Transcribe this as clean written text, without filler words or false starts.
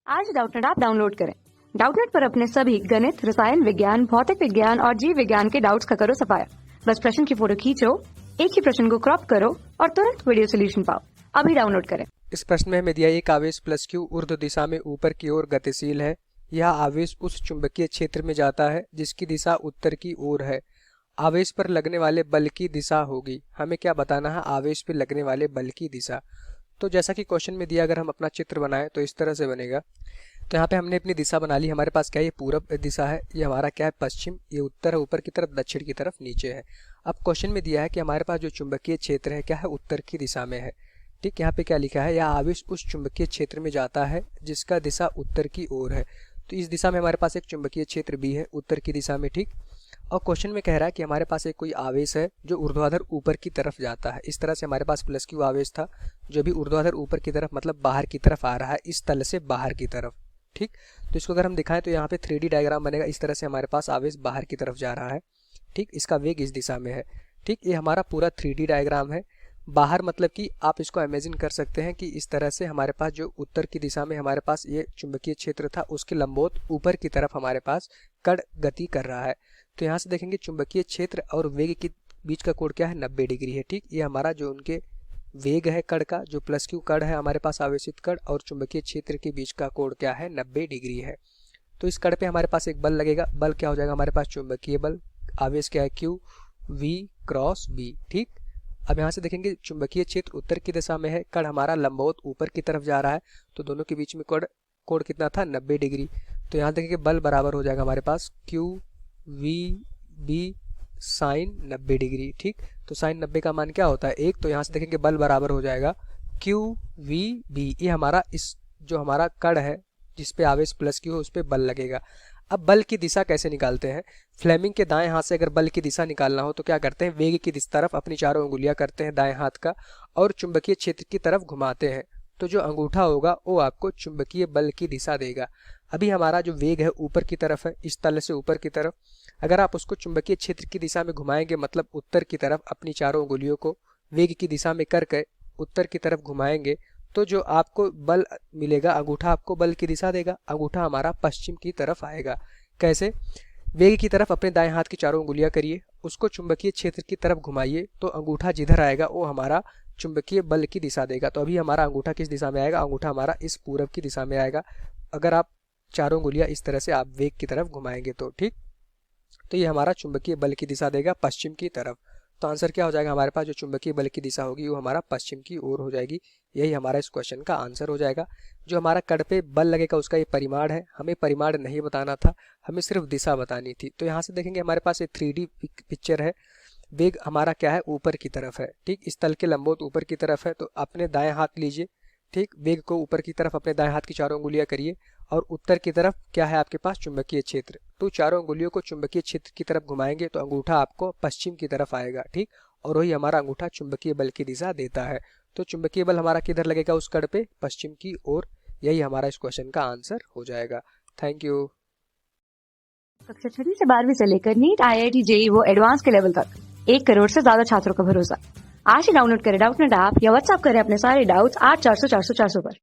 आज Doubtnut app download करें। Doubtnut पर अपने सभी गणित, रसायन विज्ञान, भौतिक विज्ञान और जीव विज्ञान के डाउट्स का करो सफाया। बस प्रश्न की फोटो खींचो, एक ही प्रश्न को क्रॉप करो और तुरंत वीडियो सोल्यूशन पाओ। अभी डाउनलोड करें। इस प्रश्न में हमें दिया एक आवेश प्लस क्यू ऊर्ध्व दिशा में ऊपर की ओर गतिशील है। यह आवेश उस चुंबकीय क्षेत्र में जाता है जिसकी दिशा उत्तर की ओर है। आवेश पर लगने वाले बल की दिशा होगी। हमें क्या बताना है? आवेश पर लगने वाले बल की दिशा। तो जैसा कि क्वेश्चन में दिया, अगर हम अपना चित्र बनाएं तो इस तरह से बनेगा। तो यहाँ पे हमने अपनी दिशा बना ली। हमारे पास क्या है? ये पूरब दिशा है, ये हमारा क्या है? पश्चिम। ये उत्तर है, ऊपर की तरफ, दक्षिण की तरफ नीचे है। अब क्वेश्चन में दिया है कि हमारे पास जो चुंबकीय क्षेत्र है क्या है? उत्तर की दिशा में है। ठीक, यहाँ पे क्या लिखा है? यह आवेश उस चुंबकीय क्षेत्र में जाता है जिसका दिशा उत्तर की ओर है। तो इस दिशा में हमारे पास एक चुंबकीय क्षेत्र भी है, उत्तर की दिशा में। ठीक, और क्वेश्चन में कह रहा है कि हमारे पास एक कोई आवेश है जो ऊर्ध्वाधर ऊपर की तरफ जाता है। इस तरह से हमारे पास प्लस क्यू आवेश था जो भी ऊर्ध्वाधर ऊपर की तरफ, मतलब बाहर की तरफ आ रहा है, इस तल से बाहर की तरफ। ठीक, तो इसको अगर हम दिखाएं तो यहाँ पे 3D डायग्राम बनेगा। इस तरह से हमारे पास आवेश बाहर की तरफ जा रहा है। ठीक, इसका वेग इस दिशा में है। ठीक, ये हमारा पूरा 3D डायग्राम है। बाहर मतलब कि आप इसको इमेजिन कर सकते हैं कि इस तरह से हमारे पास जो उत्तर की दिशा में हमारे पास ये चुंबकीय क्षेत्र था, उसके लंबवत ऊपर की तरफ हमारे पास कण गति कर रहा है। तो यहाँ से देखेंगे चुंबकीय क्षेत्र और वेग के बीच का कोण क्या है? 90 डिग्री है। ठीक, ये हमारा जो उनके वेग है कण का, जो प्लस क्यू कण है हमारे पास आवेशित कण, और चुंबकीय क्षेत्र के बीच का कोण क्या है? 90 डिग्री है। तो इस कण पे हमारे पास एक बल लगेगा। बल क्या हो जाएगा हमारे पास? चुंबकीय बल। आवेश क्या है? Q v cross b. ठीक, अब यहाँ से देखेंगे चुंबकीय क्षेत्र उत्तर की दिशा में है, कण हमारा लंबवत ऊपर की तरफ जा रहा है, तो दोनों के बीच में कोण कितना था? 90 डिग्री। तो यहाँ देखेंगे बल बराबर हो जाएगा हमारे पास Q V B sine 90 degree. ठीक, तो साइन 90 का मान क्या होता है? 1। तो यहाँ से देखेंगे बल बराबर हो जाएगा क्यू वी बी। ये हमारा इस जो हमारा कण है जिस पे आवेश प्लस क्यू है उस पे बल लगेगा। अब बल की दिशा कैसे निकालते हैं? फ्लेमिंग के दाएं हाथ से अगर बल की दिशा निकालना हो तो क्या करते हैं? वेग की तरफ अपनी चारों उंगलियां करते हैं दाएं हाथ का और चुंबकीय क्षेत्र की तरफ घुमाते हैं। तो जो अंगूठा होगा वो आपको चुंबकीय बल की दिशा देगा। अभी हमारा जो वेग है ऊपर की तरफ है, इस तल से ऊपर की तरफ। अगर आप उसको चुंबकीय क्षेत्र की दिशा में घुमाएंगे, मतलब उत्तर की तरफ अपनी चारों उंगलियों को वेग की दिशा में करके उत्तर की तरफ घुमाएंगे, तो जो आपको बल मिलेगा, अंगूठा आपको बल की दिशा देगा। अंगूठा हमारा पश्चिम की तरफ आएगा। कैसे? वेग की तरफ अपने दाएं हाथ की चारों उंगलियां करिए, उसको चुंबकीय क्षेत्र की तरफ घुमाइए, तो अंगूठा जिधर आएगा वो हमारा चुंबकीय बल की दिशा देगा। तो अभी हमारा अंगूठा किस दिशा में आएगा? अंगूठा हमारा इस पूरब की दिशा में आएगा, अगर आप चारों उंगलियां इस तरह से आप वेग की तरफ घुमाएंगे तो। ठीक, तो ये हमारा चुंबकीय बल की दिशा देगा पश्चिम की तरफ। तो आंसर क्या हो जाएगा हमारे पास? जो चुंबकीय बल की दिशा होगी वो हमारा पश्चिम की ओर हो जाएगी। यही हमारा इस क्वेश्चन का आंसर हो जाएगा। जो हमारा कण पे बल लगेगा उसका ये परिमाण है। हमें परिमाण नहीं बताना था, हमें सिर्फ दिशा बतानी थी। तो यहाँ से देखेंगे हमारे पास एक 3D पिक्चर है। वेग हमारा क्या है? ऊपर की तरफ है। ठीक, इस तल के लंबवत ऊपर की तरफ है, तो अपने दाएं हाथ लीजिए। ठीक, वेग को ऊपर की तरफ अपने दाएं हाथ की चारों उंगलियां करिए और उत्तर की तरफ क्या है आपके पास? चुंबकीय क्षेत्र। तो चारों उंगलियों को चुंबकीय क्षेत्र की तरफ घुमाएंगे तो अंगूठा आपको पश्चिम की तरफ आएगा। ठीक, और वही हमारा अंगूठा चुंबकीय बल की दिशा देता है। तो चुंबकीय बल हमारा किधर लगेगा उस कण पे? पश्चिम की ओर। यही हमारा इस क्वेश्चन का आंसर हो जाएगा। Thank you. कक्षा 6 से 12वीं से लेकर नीट, IIT, JEE वो एडवांस के लेवल तक 1 करोड़ से ज्यादा छात्रों का भरोसा। आज ही डाउनलोड करें डाउटनेट ऐप या व्हाट्सएप करें अपने सारे डाउट्स 8400 400 400 पर।